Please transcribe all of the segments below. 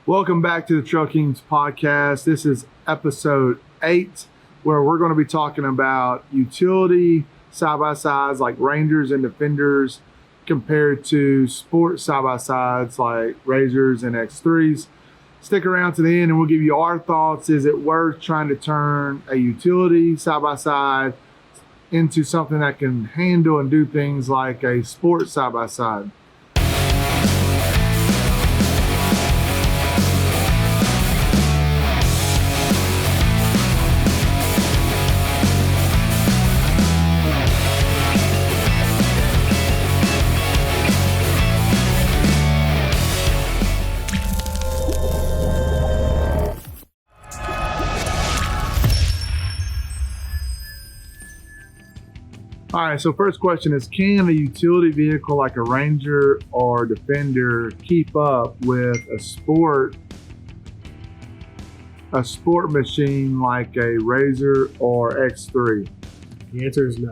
Welcome back to the Trailkings podcast. This is episode 8, where we're going to be talking about utility side-by-sides like Rangers and Defenders compared to sport side-by-sides like Rzrs and X3s. Stick around to the end and we'll give you our thoughts. Is it worth trying to turn a utility side-by-side into something that can handle and do things like a sport side-by-side? All right, so first question is, can a utility vehicle like a Ranger or Defender keep up with a sport machine like a Rzr or X3? The answer is no.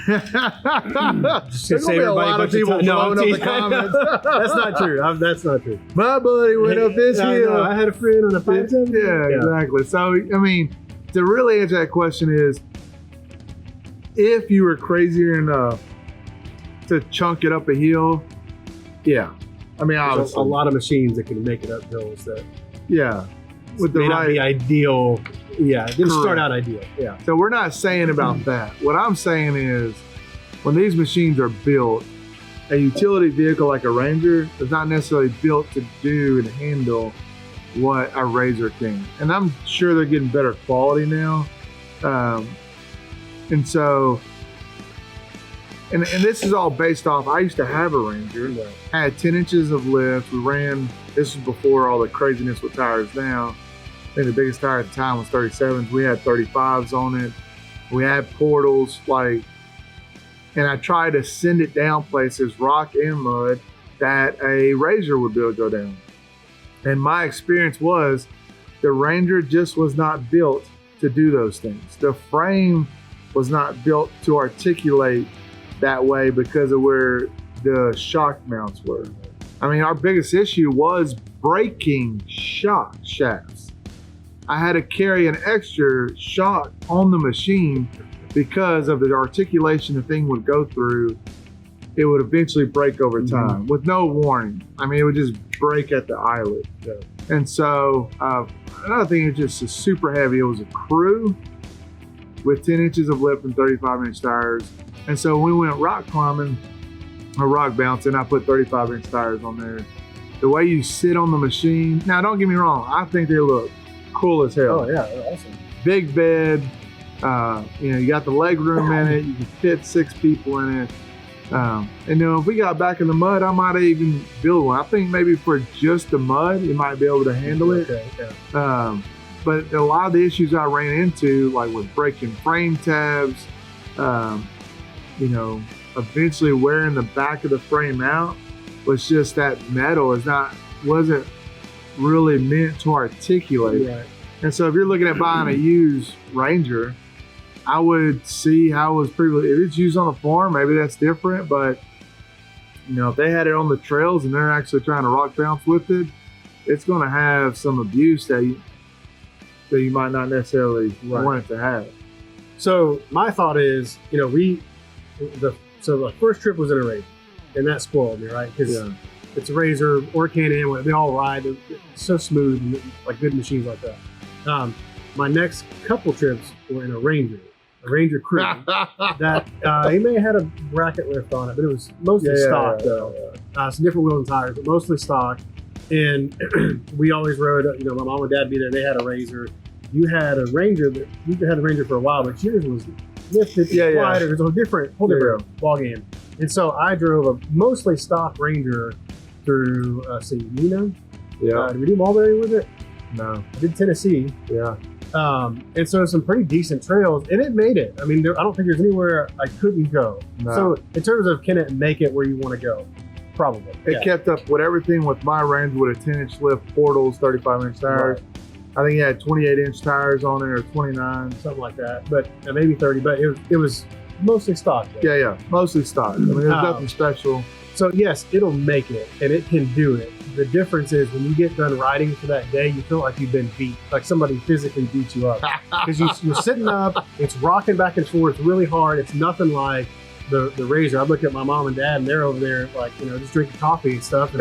There's going to be a lot of people blowing up the comments. That's not true. That's not true. My buddy went up this hill. I had a friend on a 570. Yeah, exactly. So, I mean, to really answer that question is, if you were crazier enough to chunk it up a hill, yeah. I mean, there's a lot of machines that can make it up hills that with the may not right be ideal. Yeah, it didn't start out ideal. Yeah. So we're not saying about that. What I'm saying is, when these machines are built, a utility vehicle like a Ranger is not necessarily built to do and handle what a Rzr can. And I'm sure they're getting better quality now. And so, and this is all based off, I used to have a Ranger. I had 10 inches of lift. We ran, this was before all the craziness with tires now. I think the biggest tire at the time was 37s. We had 35s on it. We had portals, and I tried to send it down places, rock and mud, that a Rzr would be able to go down. And my experience was the Ranger just was not built to do those things. The frame was not built to articulate that way because of where the shock mounts were. I mean, our biggest issue was breaking shock shafts. I had to carry an extra shock on the machine because of the articulation the thing would go through. It would eventually break over time with no warning. I mean, it would just break at the eyelet. And so another thing is just super heavy. It was a crew with 10 inches of lip and 35-inch tires. And so when we went rock climbing or rock bouncing, I put 35-inch tires on there. The way you sit on the machine, now don't get me wrong, I think they look cool as hell. Oh yeah, awesome. Big bed, you got the leg room in it, you can fit 6 people in it. And if we got back in the mud, I might even build one. I think maybe for just the mud, you might be able to handle it. Okay. But a lot of the issues I ran into, like with breaking frame tabs, eventually wearing the back of the frame out, was just that metal wasn't really meant to articulate. Right. And so if you're looking at buying a used Ranger, I would see how it was previously. If it's used on a farm, maybe that's different. But if they had it on the trails and they're actually trying to rock bounce with it, it's going to have some abuse that you might not necessarily want it to have. So my thought is, the first trip was in a Rzr, and that spoiled me, right? Because it's a Rzr or Can-Am, they all ride. It's so smooth, and like good machines like that. My next couple trips were in a Ranger crew. That he may have had a bracket lift on it, but it was mostly stock though. Some different wheels and tires, but mostly stock. And we always rode, my mom and dad be there. They had a Rzr. You had a Ranger. You had a Ranger for a while, but yours was lifted, wider. It was a whole different ball game. And so I drove a mostly stock Ranger through, Did we do Mulberry with it? No. I did Tennessee. Yeah. And so some pretty decent trails, and it made it. I mean, I don't think there's anywhere I couldn't go. No. So in terms of can it make it where you want to go? Probably. It kept up with everything with my Ranger with a 10-inch lift, portals, 35-inch tires. Right. I think it had 28-inch tires on it, or 29. Something like that, but maybe 30, but it was mostly stock. Yeah, mostly stock. I mean, there's nothing special. So yes, it'll make it and it can do it. The difference is when you get done riding for that day, you feel like you've been beat, like somebody physically beat you up. Because you're sitting up, it's rocking back and forth really hard. It's nothing like the Rzr. I look at my mom and dad and they're over there like, just drinking coffee and stuff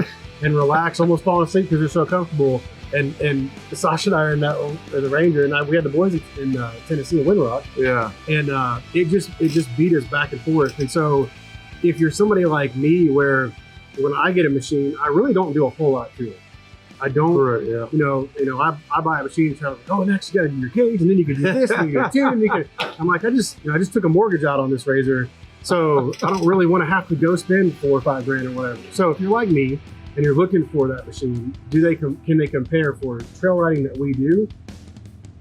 and relax, almost falling asleep because they're so comfortable. And Sasha and I are in the Ranger, and we had the boys in Tennessee in Wind Rock. Yeah. And it just beat us back and forth. And so if you're somebody like me where when I get a machine, I really don't do a whole lot to it. I don't, Right, yeah. I buy a machine and try to, next you got to do your cage, and then you can do this, and you can tune, and you can. I'm like, I just took a mortgage out on this Rzr, so I don't really want to have to go spend $4 or $5 grand or whatever. So if you're like me and you're looking for that machine, can they compare for trail riding that we do?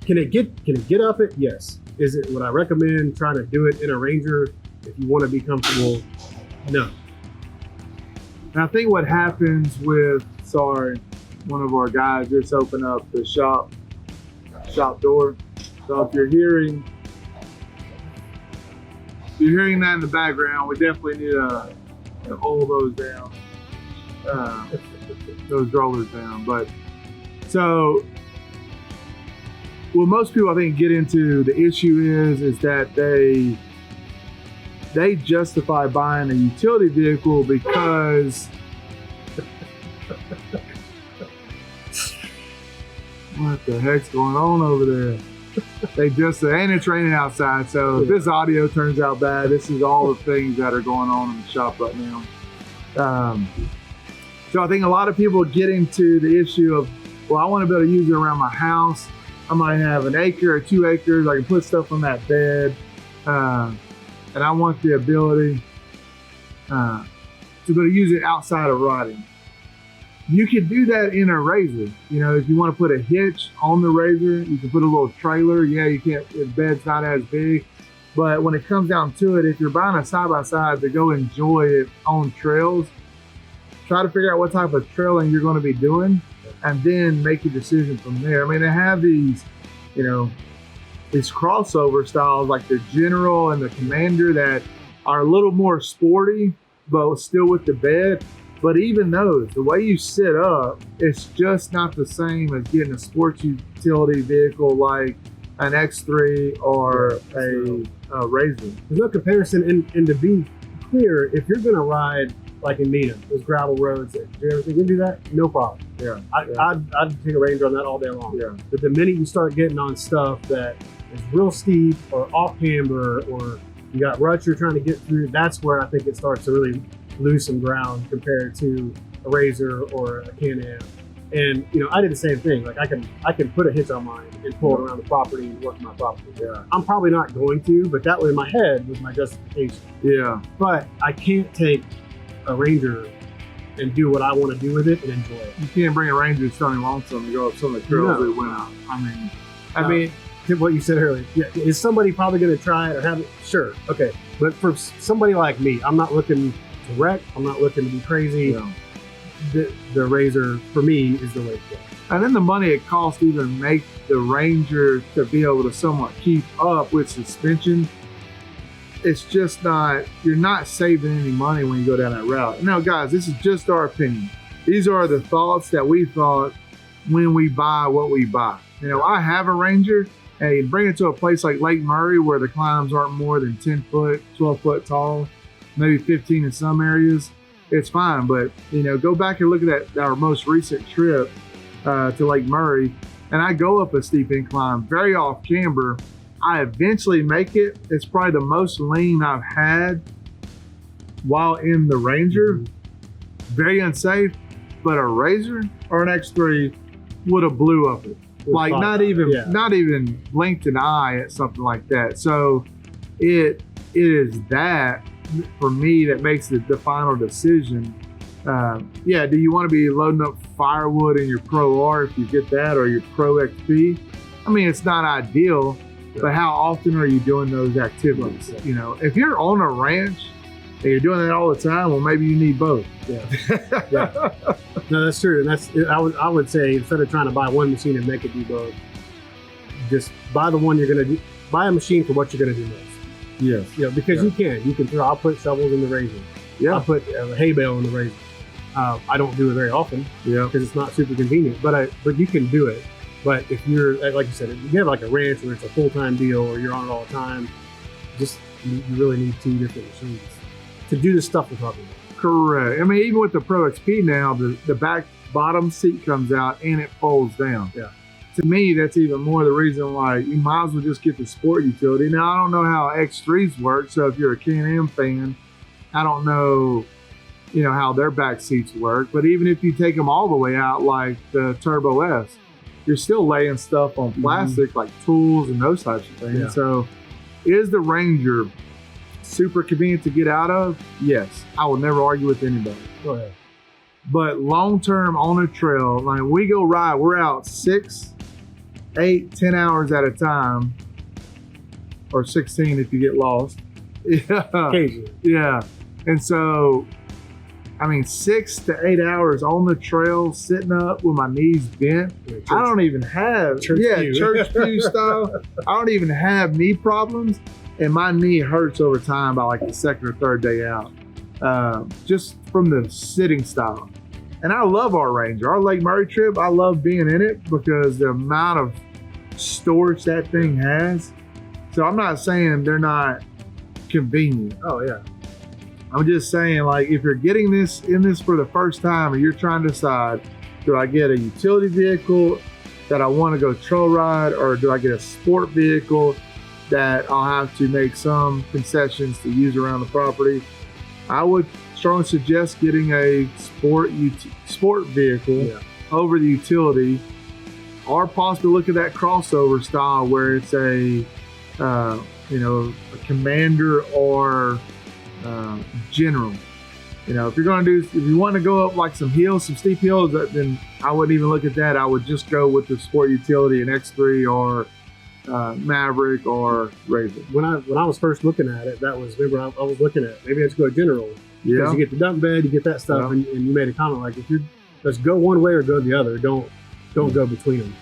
Can it get up it? Yes. Would I recommend trying to do it in a Ranger if you want to be comfortable? No. And I think what happens with, one of our guys just opened up the shop door. So if you're hearing that in the background, we definitely need to hold those down, those rollers down. But so what most people I think get into the issue is that they justify buying a utility vehicle because what the heck's going on over there? And it's raining outside, so if this audio turns out bad, this is all the things that are going on in the shop right now. So I think a lot of people get into the issue of, well, I want to be able to use it around my house. I might have an acre or 2 acres. I can put stuff on that bed. And I want the ability to be able to use it outside of riding. You can do that in a Rzr. If you want to put a hitch on the Rzr, you can put a little trailer. Yeah, you can't, the bed's not as big. But when it comes down to it, if you're buying a side-by-side to go enjoy it on trails, try to figure out what type of trailing you're going to be doing and then make a decision from there. I mean, they have these, these crossover styles like the General and the Commander that are a little more sporty, but still with the bed. But even those, the way you sit up, it's just not the same as getting a sports utility vehicle like an X3 or a Rzr. There's no comparison. And to be clear, if you're going to ride like in Needham, those gravel roads, you can do that, no problem. Yeah. I'd take a Ranger on that all day long. Yeah. But the minute you start getting on stuff that is real steep or off camber, or you got ruts you're trying to get through, that's where I think it starts to really lose some ground compared to a Rzr or a Can-Am. And I did the same thing. Like I can put a hitch on mine and pull it around the property and work my property. Yeah. I'm probably not going to, but that was in my head was my justification. Yeah. But I can't take a Ranger and do what I want to do with it and enjoy it. You can't bring a Ranger to Stony Lonesome and go up some of the trails that went out. I mean, what you said earlier, is somebody probably going to try it or have it? Sure, okay. But for somebody like me, I'm not looking to wreck. I'm not looking to be crazy. No. The Rzr for me is the way to go. And then the money it costs to even make the Ranger to be able to somewhat keep up with suspension, it's just not, you're not saving any money when you go down that route. Now, guys, this is just our opinion. These are the thoughts that we thought when we buy what we buy. I have a Ranger, and you bring it to a place like Lake Murray where the climbs aren't more than 10 foot, 12 foot tall, maybe 15 in some areas. It's fine, but go back and look at our most recent trip to Lake Murray, and I go up a steep incline, very off camber. I eventually make it. It's probably the most lean I've had while in the Ranger. Very unsafe, but a Rzr or an X3 would have blew up it. Like not even blinked an eye at something like that. So it is that for me that makes it the final decision. Yeah, do you want to be loading up firewood in your Pro R if you get that, or your Pro XP? I mean, it's not ideal, but how often are you doing those activities? If you're on a ranch and you're doing that all the time, well, maybe you need both. Yeah. No, that's true. And I would say, instead of trying to buy one machine and make it do both, just buy the one you're going to do. Buy a machine for what you're going to do most. Yes. Because you can throw. I'll put shovels in the Rzr. Yeah. I put a hay bale in the Rzr. I don't do it very often because it's not super convenient, but you can do it. But if you're, like you said, if you have like a ranch where it's a full-time deal or you're on it all the time, you really need 2 different machines to do the stuff we're talking about. Correct. I mean, even with the Pro XP now, the back bottom seat comes out and it folds down. Yeah. To me, that's even more the reason why you might as well just get the Sport utility. Now, I don't know how X3s work, so if you're a Can-Am fan, I don't know, how their back seats work. But even if you take them all the way out, like the Turbo S, you're still laying stuff on plastic, like tools and those types of things. Yeah. So, is the Ranger super convenient to get out of? Yes. I will never argue with anybody. Go ahead. But long-term on a trail, like we go ride, we're out 6, 8, 10 hours at a time, or 16 if you get lost. Yeah. Occasionally. Yeah. And so, 6 to 8 hours on the trail, sitting up with my knees bent. I don't even have, church pew style. I don't even have knee problems, and my knee hurts over time by like the 2nd or 3rd day out, just from the sitting style. And I love our Ranger. Our Lake Murray trip, I love being in it because the amount of storage that thing has. So I'm not saying they're not convenient. Oh, yeah. I'm just saying, like, if you're getting this for the first time and you're trying to decide, do I get a utility vehicle that I want to go trail ride, or do I get a sport vehicle that I'll have to make some concessions to use around the property? I would strongly suggest getting a sport vehicle over the utility, or possibly look at that crossover style where it's a Commander or General. If you want to go up like some steep hills, then I wouldn't even look at that. I would just go with the sport utility, an X3 or Maverick or Rzr. When I was first looking at it, I was looking at maybe let's go General. Yeah. Because you get the dump bed, you get that stuff, and you made a comment like, let's go one way or go the other. Don't go between them.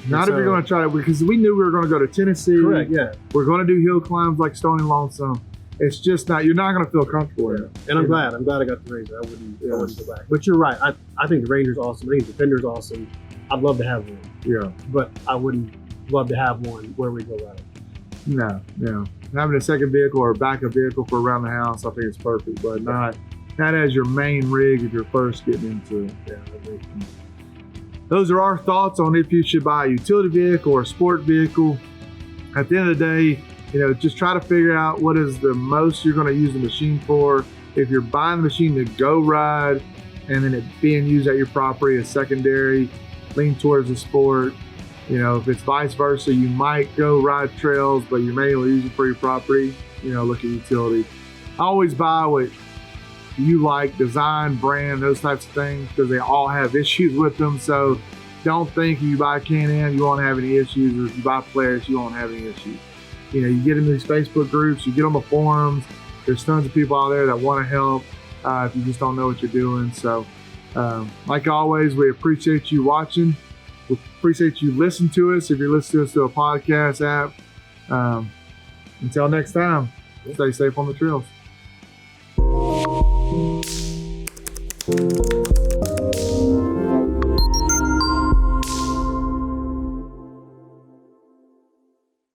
Not if you're going to try to, because we knew we were going to go to Tennessee. Correct, yeah. We're going to do hill climbs like Stony Lonesome. It's just not, you're not going to feel comfortable in it. And I'm glad I got the Rzr. I wouldn't go back. But you're right. I think the Ranger's awesome. I think the Defender's awesome. I'd love to have one. Yeah. But I wouldn't love to have one where we go riding. No. Having a second vehicle or a backup vehicle for around the house, I think it's perfect, but not as your main rig if you're first getting into it. Yeah, I agree. Those are our thoughts on if you should buy a utility vehicle or a sport vehicle. At the end of the day, just try to figure out what is the most you're going to use the machine for. If you're buying the machine to go ride and then it being used at your property as secondary, lean towards the sport. If it's vice versa, you might go ride trails, but you're mainly using for your property, look at utility. I always buy what you like, design, brand, those types of things, because they all have issues with them. So don't think if you buy Can-Am, you won't have any issues, or if you buy Polaris, you won't have any issues. You get in these Facebook groups, you get on the forums, there's tons of people out there that want to help if you just don't know what you're doing. So like always, we appreciate you watching. We appreciate you listening to us if you're listening to us through a podcast app. Until next time, stay safe on the trails.